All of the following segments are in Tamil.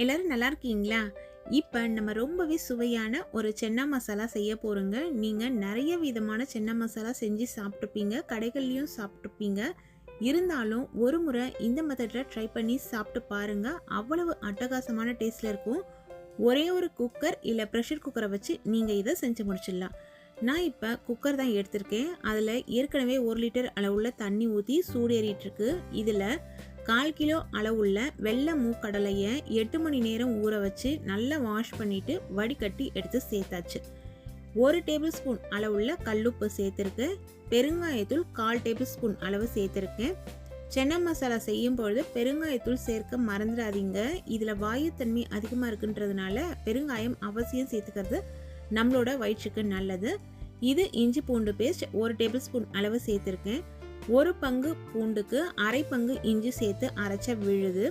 எல்லாரும் நல்லா இருக்கீங்களா? இப்போ நம்ம ரொம்பவே சுவையான ஒரு சென்னா மசாலா செய்ய போகிறோங்க. நீங்கள் நிறைய விதமான சென்னா மசாலா செஞ்சு சாப்பிட்ருப்பீங்க, கடைகள்லையும் சாப்பிட்ருப்பீங்க. இருந்தாலும் ஒரு முறை இந்த மெத்தடில் ட்ரை பண்ணி சாப்பிட்டு பாருங்கள். அவ்வளவு அட்டகாசமான டேஸ்ட்டில் இருக்கும். ஒரே ஒரு குக்கர் இல்லை ப்ரெஷர் குக்கரை வச்சு நீங்கள் இதை செஞ்சு முடிச்சிடலாம். நான் இப்போ குக்கர் தான் எடுத்திருக்கேன். அதில் ஏற்கனவே 1 லிட்டர் அளவுள்ள தண்ணி ஊற்றி சூடேறிட்டுருக்கு. இதில் 1/4 கிலோ அளவுள்ள வெள்ளை மூக்கடலையை 8 மணி நேரம் ஊற வச்சு நல்லா வாஷ் பண்ணிவிட்டு வடிகட்டி எடுத்து சேர்த்தாச்சு. 1 டேபிள் ஸ்பூன் அளவுள்ள கல்லுப்பு சேர்த்துருக்கு. பெருங்காயத்தூள் 1/4 டேபிள் ஸ்பூன் அளவு சேர்த்துருக்கேன். சென்னா மசாலா செய்யும் பொழுது பெருங்காயத்தூள் சேர்க்க மறந்துடாதீங்க. இதில் வாயுத்தன்மை அதிகமாக இருக்குன்றதுனால பெருங்காயம் அவசியம் சேர்த்துக்கிறது நம்மளோட வயிற்றுக்கு நல்லது. இது இஞ்சி பூண்டு பேஸ்ட் 1 டேபிள் ஸ்பூன் அளவு சேர்த்துருக்கேன். 1 பங்கு பூண்டுக்கு 1/2 பங்கு இஞ்சி சேர்த்து அரைச்ச விழுது.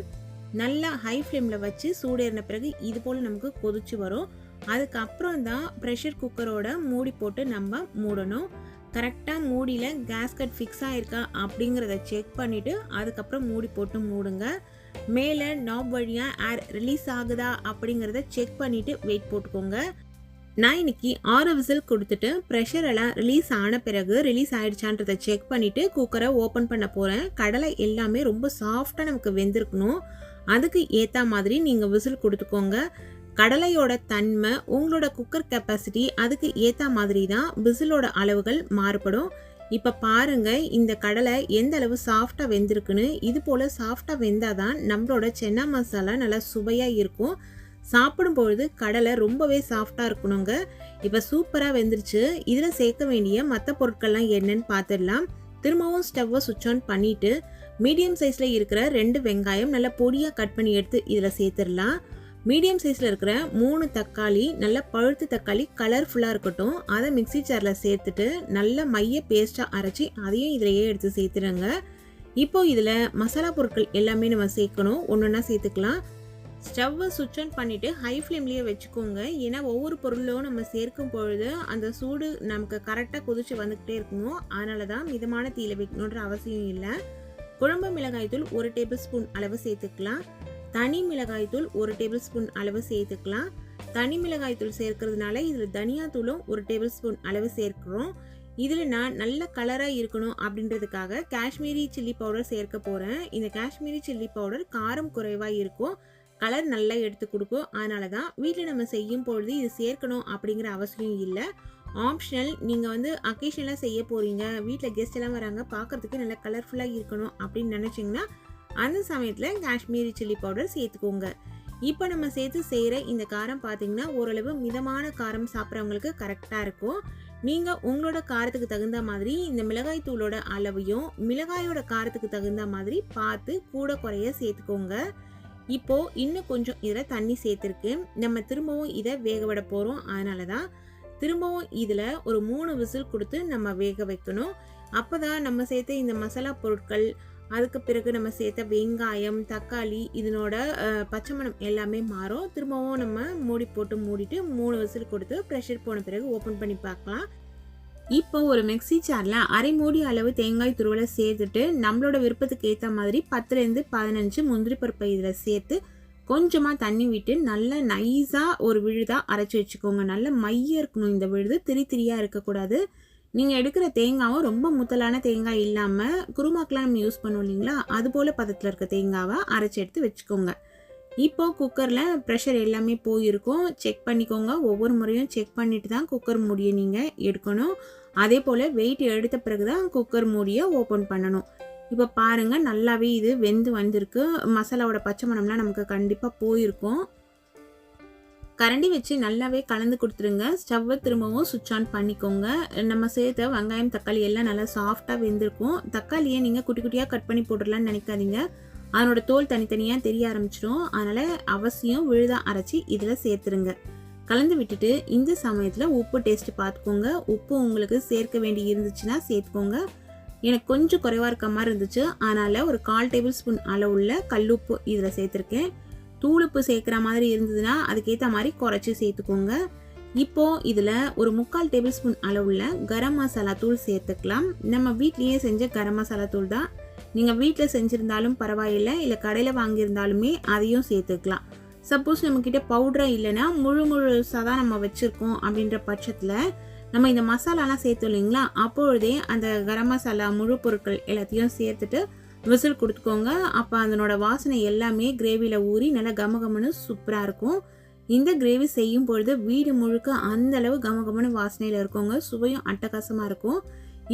நல்லா ஹை ஃப்ளேமில் வச்சு சூடேறின பிறகு இது போல் நமக்கு கொதிச்சு வரும். அதுக்கப்புறம் தான் ப்ரெஷர் குக்கரோட மூடி போட்டு நம்ம மூடணும். கரெக்டாக மூடியில் கேஸ்கட் ஃபிக்ஸ் ஆகிருக்கா அப்படிங்கிறத செக் பண்ணிவிட்டு அதுக்கப்புறம் மூடி போட்டு மூடுங்க. மேலே நாப் வழியாக ஏர் ரிலீஸ் ஆகுதா அப்படிங்கிறத செக் பண்ணிவிட்டு வெயிட் போட்டுக்கோங்க. நான் இன்னைக்கு 6 விசில் கொடுத்துட்டு ப்ரெஷர் எல்லாம் ரிலீஸ் ஆன பிறகு ரிலீஸ் ஆகிடுச்சான்றதை செக் பண்ணிவிட்டு குக்கரை ஓப்பன் பண்ண போகிறேன். கடலை எல்லாமே ரொம்ப சாஃப்டாக நமக்கு வெந்திருக்கணும். அதுக்கு ஏற்ற மாதிரி நீங்கள் விசில் கொடுத்துக்கோங்க. கடலையோட தன்மை, உங்களோட குக்கர் கெப்பாசிட்டி அதுக்கு ஏற்ற மாதிரி தான் விசிலோட அளவுகள் மாறுபடும். இப்போ பாருங்கள் இந்த கடலை எந்த அளவு சாஃப்டாக வெந்திருக்குன்னு. இது போல் சாஃப்டாக வெந்தால் தான் நம்மளோட சென்னா மசாலா நல்லா சுவையாக இருக்கும். சாப்பிடும்பொழுது கடலை ரொம்பவே சாஃப்டாக இருக்கணுங்க. இப்போ சூப்பராக வெந்துருச்சு. இதில் சேர்க்க வேண்டிய மற்ற பொருட்கள்லாம் என்னன்னு பார்த்துடலாம். திரும்பவும் ஸ்டவ்வை சுவிட்ச் ஆன் பண்ணிவிட்டு மீடியம் சைஸில் இருக்கிற 2 வெங்காயம் நல்லா பொடியாக கட் பண்ணி எடுத்து இதில் சேர்த்துடலாம். மீடியம் சைஸில் இருக்கிற 3 தக்காளி, நல்லா பழுத்து தக்காளி கலர்ஃபுல்லாக இருக்கட்டும். அதை மிக்ஸி ஜாரில் சேர்த்துட்டு நல்லா மைய பேஸ்ட்டாக அரைச்சி அதையும் இதிலேயே எடுத்து சேர்த்துடுங்க. இப்போது இதில் மசாலா பொருட்கள் எல்லாமே நம்ம சேர்க்கணும். ஒன்று ஒன்றா சேர்த்துக்கலாம். ஸ்டவ்வை சுவிட்ச் ஆன் பண்ணிவிட்டு ஹை ஃப்ளேம்லேயே வச்சுக்கோங்க. ஏன்னா ஒவ்வொரு பொருளும் நம்ம சேர்க்கும் பொழுது அந்த சூடு நமக்கு கரெக்டாக கொதிச்சு வந்துக்கிட்டே இருக்கணும். அதனால தான் மிதமான தீயில வைக்கணுன்ற அவசியம் இல்லை. குழம்பு மிளகாய்த்தூள் 1 டேபிள் ஸ்பூன் அளவு சேர்த்துக்கலாம். தனி மிளகாய்த்தூள் 1 டேபிள் ஸ்பூன் அளவு சேர்த்துக்கலாம். தனி மிளகாய்த்தூள் சேர்க்கறதுனால இதில் தனியாத்தூளும் 1 டேபிள் ஸ்பூன் அளவு சேர்க்கிறோம். இதில் நான் நல்ல கலராக இருக்கணும் அப்படின்றதுக்காக காஷ்மீரி சில்லி பவுடர் சேர்க்க போகிறேன். இந்த காஷ்மீரி சில்லி பவுடர் காரம் குறைவாக இருக்கும், கலர் நல்லா எடுத்து கொடுக்கும். அதனால தான் வீட்டில் நம்ம செய்யும் பொழுது இது சேர்க்கணும் அப்படிங்கிற அவசியம் இல்லை. ஆப்ஷனல். நீங்கள் அக்கேஷனலாக செய்ய போகிறீங்க, வீட்டில் கெஸ்ட் எல்லாம் வராங்க, பார்க்குறதுக்கு நல்லா கலர்ஃபுல்லாக இருக்கணும் அப்படின்னு நினச்சிங்கன்னா அந்த சமயத்தில் காஷ்மீரி சில்லி பவுடர் சேர்த்துக்கோங்க. இப்போ நம்ம சேர்த்து செய்கிற இந்த காரம் பார்த்திங்கன்னா ஓரளவு மிதமான காரம் சாப்பிட்றவங்களுக்கு கரெக்டாக இருக்கும். நீங்கள் உங்களோட காரத்துக்கு தகுந்த மாதிரி இந்த மிளகாய் தூளோட அளவையும் மிளகாயோட காரத்துக்கு தகுந்த மாதிரி பார்த்து கூட குறைய சேர்த்துக்கோங்க. இப்போது இன்னும் கொஞ்சம் இதில் தண்ணி சேர்த்துருக்கு. நம்ம திரும்பவும் இதை வேக விட போகிறோம். அதனால தான் திரும்பவும் இதில் ஒரு 3 விசில் கொடுத்து நம்ம வேக வைக்கணும். அப்போ தான் நம்ம சேர்த்த இந்த மசாலா பொருட்கள், அதுக்கு பிறகு நம்ம சேர்த்த வெங்காயம், தக்காளி இதனோட பச்சை மணம் எல்லாமே மாறும். திரும்பவும் நம்ம மூடி போட்டு மூடிட்டு 3 விசில் கொடுத்து ப்ரெஷர் போன பிறகு ஓப்பன் பண்ணி பார்க்கலாம். இப்போ ஒரு மிக்ஸி ஜாரில் 1/2 மூடி அளவு தேங்காய் துருவலை சேர்த்துட்டு நம்மளோட விருப்பத்துக்கு ஏற்ற மாதிரி 10லேருந்து 15 முந்திரி பருப்பை இதில் சேர்த்து கொஞ்சமாக தண்ணி விட்டு நல்லா நைஸாக ஒரு விழுதாக அரைச்சி வச்சுக்கோங்க. நல்லா மைய இருக்கணும் இந்த விழுது, திரியாக இருக்கக்கூடாது. நீங்கள் எடுக்கிற தேங்காவும் ரொம்ப முத்தலான தேங்காய் இல்லாமல் குருமாக்கெலாம் நம்ம யூஸ் பண்ணுவோம் இல்லைங்களா, அதுபோல் பதத்தில் இருக்க தேங்காவை அரைச்சி எடுத்து வச்சுக்கோங்க. இப்போது குக்கரில் ப்ரெஷர் எல்லாமே போயிருக்கும். செக் பண்ணிக்கோங்க. ஒவ்வொரு முறையும் செக் பண்ணிவிட்டு தான் குக்கர் மூடியை நீங்கள் எடுக்கணும். அதே போல் வெயிட் எடுத்த பிறகு தான் குக்கர் மூடியை ஓப்பன் பண்ணணும். இப்போ பாருங்கள் நல்லாவே இது வெந்து வந்திருக்கு. மசாலாவோட பச்சை மணம்லாம் நமக்கு கண்டிப்பாக போயிருக்கும். கரண்டி வச்சு நல்லாவே கலந்து கொடுத்துருங்க. ஸ்டவ்வை திரும்பவும் சுவிட்ச் ஆன் பண்ணிக்கோங்க. நம்ம சேர்த்த வெங்காயம் தக்காளி எல்லாம் நல்லா சாஃப்டாக வெந்திருக்கும். தக்காளியை நீங்கள் குட்டி குட்டியாக கட் பண்ணி போட்டுடலான்னு நினைக்காதீங்க, அதனோட தோல் தனித்தனியாக தெரிய ஆரம்பிச்சிடும். அதனால் அவசியம் விழுதாக அரைச்சி இதில் சேர்த்துருங்க. கலந்து விட்டுட்டு இந்த சமயத்தில் உப்பு டேஸ்ட்டு பார்த்துக்கோங்க. உப்பு உங்களுக்கு சேர்க்க வேண்டி இருந்துச்சுன்னா சேர்த்துக்கோங்க. எனக்கு கொஞ்சம் குறைவாக இருக்க மாதிரி இருந்துச்சு, அதனால் ஒரு 1/4 டேபிள் ஸ்பூன் அளவுள்ள கல்லுப்பு இதில் சேர்த்துருக்கேன். தூளுப்பு சேர்க்குற மாதிரி இருந்ததுன்னா அதுக்கேற்ற மாதிரி குறைச்சி சேர்த்துக்கோங்க. இப்போது இதில் ஒரு 3/4 டேபிள் ஸ்பூன் அளவுள்ள கரம் மசாலா தூள் சேர்த்துக்கலாம். நம்ம வீட்லேயே செஞ்ச கரம் மசாலா தூள் தான். நீங்கள் வீட்டில் செஞ்சுருந்தாலும் பரவாயில்லை, இல்லை கடையில் வாங்கியிருந்தாலுமே அதையும் சேர்த்துக்கலாம். சப்போஸ் நம்மக்கிட்ட பவுடராக இல்லைன்னா முழுசாக தான் நம்ம வச்சுருக்கோம் அப்படின்ற பட்சத்தில் நம்ம இந்த மசாலாலாம் சேர்த்தோம் இல்லைங்களா, அப்பொழுதே அந்த கரம் மசாலா முழு பொருட்கள் எல்லாத்தையும் சேர்த்துட்டு விசில் கொடுத்துக்கோங்க. அப்போ அதனோட வாசனை எல்லாமே கிரேவியில் ஊறி நல்லா கமகமன்னு சூப்பராக இருக்கும். இந்த கிரேவி செய்யும் பொழுது வீடு முழுக்க அந்தளவு கமகமன்னு வாசனையில் இருக்குங்க. சுவையும் அட்டகாசமாக இருக்கும்.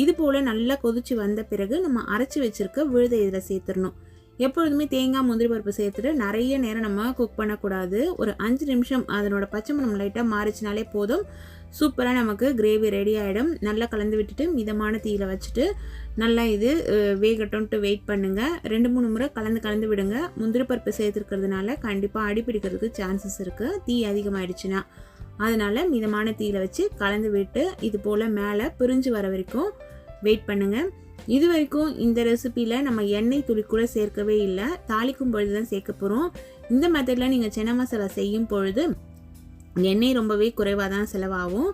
இது போல் நல்லா கொதிச்சு வந்த பிறகு நம்ம அரைச்சி வச்சுருக்க விழுதை இதில் சேர்த்துடணும். எப்பொழுதுமே தேங்காய் முந்திரி பருப்பு சேர்த்துட்டு நிறைய நேரம் நம்ம குக் பண்ணக்கூடாது. ஒரு 5 நிமிஷம் அதனோட பச்சை மணம் லைட்டாக மாறிச்சினாலே போதும். சூப்பராக நமக்கு கிரேவி ரெடி ஆகிடும். நல்லா கலந்து விட்டுட்டு மிதமான தீயில் வச்சுட்டு நல்லா இது வேகட்டும்ட்டு வெயிட் பண்ணுங்கள். 2-3 முறை கலந்து விடுங்க. முந்திரி பருப்பு சேர்த்துருக்கிறதுனால கண்டிப்பாக அடிப்பிடிக்கிறதுக்கு சான்சஸ் இருக்குது தீ அதிகமாகிடுச்சுன்னா. அதனால் மிதமான தீயில் வச்சு கலந்து விட்டு இது போல் மேலே பிரிஞ்சு வர வரைக்கும் வெயிட் பண்ணுங்கள். இது வரைக்கும் இந்த ரெசிப்பியில் நம்ம எண்ணெய் துளி கூட சேர்க்கவே இல்லை. தாளிக்கும் பொழுது தான் சேர்க்க போகிறோம். இந்த மெத்தடில் நீங்கள் சன்னா மசாலா செய்யும் பொழுது எண்ணெய் ரொம்பவே குறைவாக தான் செலவாகும்.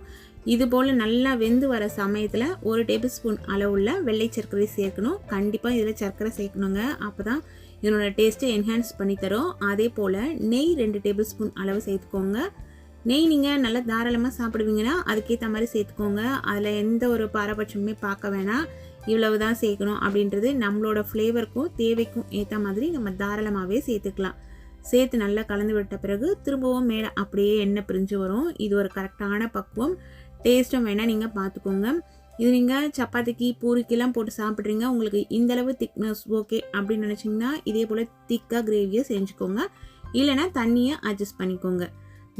இது போல் நல்லா வெந்து வர சமயத்தில் 1 டேபிள் ஸ்பூன் அளவுள்ள வெள்ளை சர்க்கரை சேர்க்கணும். கண்டிப்பாக இதில் சர்க்கரை சேர்க்கணுங்க. அப்போ தான் இதனோட டேஸ்ட்டை என்ஹான்ஸ் பண்ணி தரும். அதே போல் நெய் 2 டேபிள் ஸ்பூன் அளவு சேர்த்துக்கோங்க. நெய் நீங்கள் நல்லா தாராளமாக சாப்பிடுவீங்கன்னா அதுக்கேற்ற மாதிரி சேர்த்துக்கோங்க. அதில் எந்த ஒரு பாரபட்சமுமே பார்க்க வேணாம். இவ்வளவு தான் சேர்க்கணும் அப்படின்றது நம்மளோட ஃப்ளேவருக்கும் தேவைக்கும் ஏற்ற மாதிரி நம்ம தாராளமாகவே சேர்த்துக்கலாம். சேர்த்து நல்லா கலந்து விட்ட பிறகு திரும்பவும் மேலே அப்படியே எண்ணெய் பிரிஞ்சு வரும். இது ஒரு கரெக்டான பக்குவம். டேஸ்ட்டும் வேணால் நீங்கள் பார்த்துக்கோங்க. இது நீங்கள் சப்பாத்திக்கு பூரிக்கெல்லாம் போட்டு சாப்பிட்றீங்க, உங்களுக்கு இந்தளவு திக்னஸ் ஓகே அப்படின்னு நினச்சிங்கன்னா இதே போல் திக்காக கிரேவியை செஞ்சுக்கோங்க. இல்லைனா தண்ணியை அட்ஜஸ்ட் பண்ணிக்கோங்க.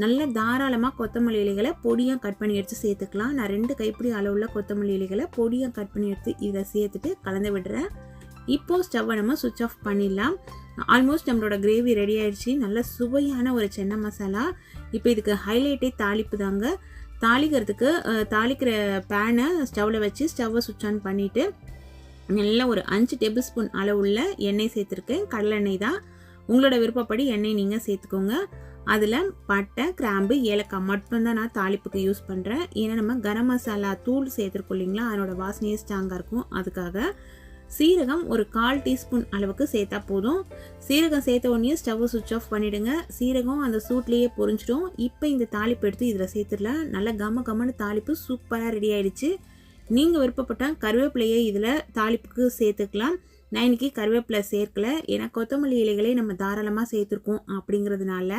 நல்ல தாராளமாக கொத்தமல்லி இலைகளை பொடியாக கட் பண்ணி எடுத்து சேர்த்துக்கலாம். நான் 2 கைப்பிடி அளவுள்ள கொத்தமல்லி இலைகளை பொடியாக கட் பண்ணி எடுத்து இதை சேர்த்துட்டு கலந்து விடுறேன். இப்போது ஸ்டவ்வை நம்ம சுவிட்ச் ஆஃப் பண்ணிடலாம். ஆல்மோஸ்ட் நம்மளோட கிரேவி ரெடி ஆகிடுச்சு. நல்ல சுவையான ஒரு சன்னா மசாலா. இப்போ இதுக்கு ஹைலைட்டே தாளிப்பு தாங்க. தாளிக்கிறதுக்கு தாளிக்கிற பேனை ஸ்டவ்வில் வச்சு ஸ்டவ்வை சுவிட்ச் ஆன் பண்ணிவிட்டு நல்லா ஒரு 5 டேபிள் ஸ்பூன் அளவுள்ள எண்ணெய் சேர்த்துருக்கேன். கடலெண்ணெய் தான். உங்களோட விருப்பப்படி எண்ணெய் நீங்கள் சேர்த்துக்கோங்க. அதில் பட்டை, கிராம்பு, ஏலக்காய் மட்டும்தான் நான் தாளிப்புக்கு யூஸ் பண்ணுறேன். ஏன்னா நம்ம கரம் மசாலா தூள் சேர்த்துருக்கோம் இல்லைங்களா, அதனோட வாசனையே ஸ்ட்ராங்காக இருக்கும். அதுக்காக சீரகம் ஒரு 1/4 டீஸ்பூன் அளவுக்கு சேர்த்தா போதும். சீரகம் சேர்த்த உடனே ஸ்டவ்வை சுவிட்ச் ஆஃப் பண்ணிவிடுங்க. சீரகம் அந்த சூட்லேயே பொரிஞ்சிடும். இப்போ இந்த தாளிப்பு எடுத்து இதில் சேர்த்துடலாம். நல்லா கம்மன்னு தாளிப்பு சூப்பராக ரெடி ஆகிடுச்சு. நீங்கள் விருப்பப்பட்டால் கருவேப்பிலையை இதில் தாளிப்புக்கு சேர்த்துக்கலாம். நான் இன்றைக்கி கருவேப்பிலை சேர்க்கலை. ஏன்னா கொத்தமல்லி இலைகளே நம்ம தாராளமாக சேர்த்துருக்கோம் அப்படிங்கிறதுனால.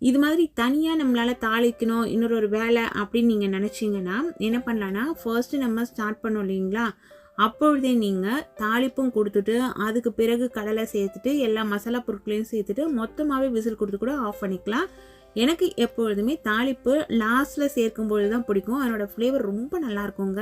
இது மாதிரி தனியாக நம்மளால் தாளிக்கணும் இன்னொரு வேலை அப்படின்னு நீங்கள் நினச்சிங்கன்னா என்ன பண்ணலான்னா, ஃபர்ஸ்ட்டு நம்ம ஸ்டார்ட் பண்ணோம் இல்லைங்களா, அப்பொழுதே நீங்கள் தாளிப்பும் கொடுத்துட்டு அதுக்கு பிறகு கடலை சேர்த்துட்டு எல்லா மசாலா பொருட்களையும் சேர்த்துட்டு மொத்தமாகவே விசில் கொடுத்து கூட ஆஃப் பண்ணிக்கலாம். எனக்கு எப்பொழுதுமே தாளிப்பு லாஸ்ட்டில் சேர்க்கும்பொழுது தான் பிடிக்கும். அதனோட ஃப்ளேவர் ரொம்ப நல்லாயிருக்குங்க.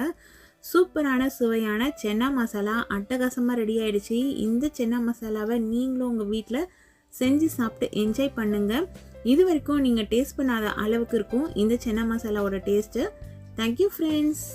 சூப்பரான சுவையான சன்னா மசாலா அட்டகாசமாக ரெடி ஆகிடுச்சு. இந்த சன்னா மசாலாவை நீங்களும் உங்கள் வீட்டில் செஞ்சு சாப்பிட்டு என்ஜாய் பண்ணுங்கள். இது வரைக்கும் நீங்கள் டேஸ்ட் பண்ணாத அளவுக்கு இருக்கும் இந்த சன்னா மசாலாவோட டேஸ்ட்டு. Thank you friends.